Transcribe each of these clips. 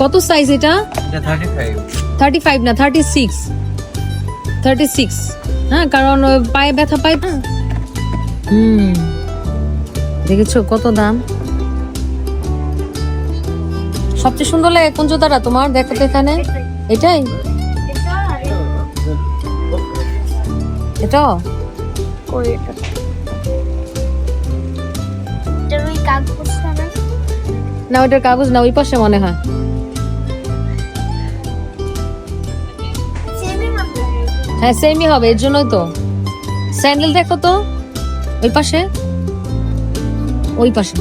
কত সাইজ এটা? এটা 35 35 না 36 36। হ্যাঁ, কারণ পায়ে ব্যথা পায় না। দেখেছো কত দাম। সবচেয়ে সুন্দর লাগে কোন জুতাটা তোমার? দেখো তো এখানে, এটাই এটা কই এটা? এটার ওই কাগজটা না? না, ওইটার কাগজ না, ওই পাশে মনে হয়। সেমই মতো। হ্যাঁ সেমই হবে, এর জন্যই তো। স্যান্ডেল দেখো তো ওই পাশে, ওই পাশে।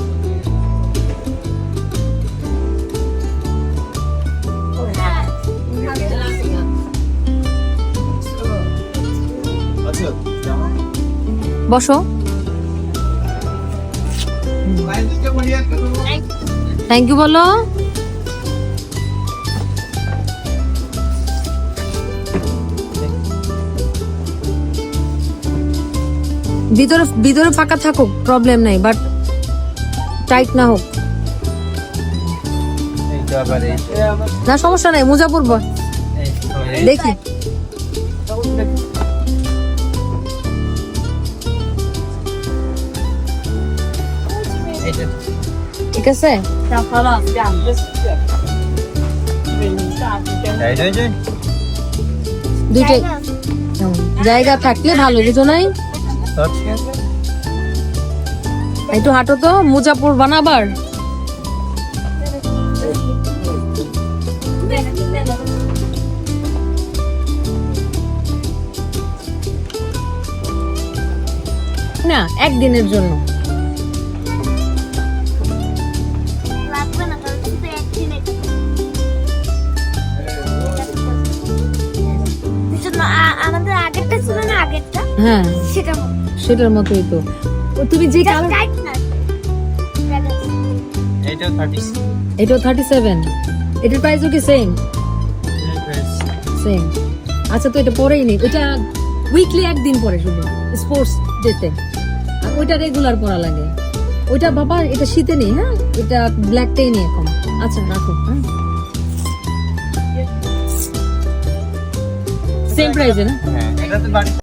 বসো। থ্যাংক ইউ বলো। ভিতরে ভিতরে ফাঁকা থাকুক, প্রবলেম নাই, বাট টাইট না হোক। এইটা আবার না সমস্যা নাই, মোজা পরবো দেখি। এইটা ঠিক আছে, টাইট হয়ে যায়। দুইটাই জায়গা থাকলে ভালো, বুঝো নাই? একটু হাঁটো তো, মোজা পরবা না আবার। না, একদিনের জন্য। লাগবে না, কারণ শুধু একদিনে। আমাদের আগেরটা ছিল না, আগেরটা হ্যাঁ সেটা সেটার মতোই তো। তুমি যে কালার, টাইট না। এইটা 30 এটাও 37, এটার প্রাইসও কি সেম? সেম। আচ্ছা, তো এটা পরেই নেই, এটা উইকলি একদিন পরে শুধু স্পোর্টস ডেতে, আর ওইটা রেগুলার পরা লাগে। ওইটা বাবা, এটা শীতে নেই। হ্যাঁ, এটা ব্ল্যাকটাই নেই এখন। আচ্ছা রাখো। হ্যাঁ, সেম প্রাইসে না? হ্যাঁ, এটা তো বাড়ি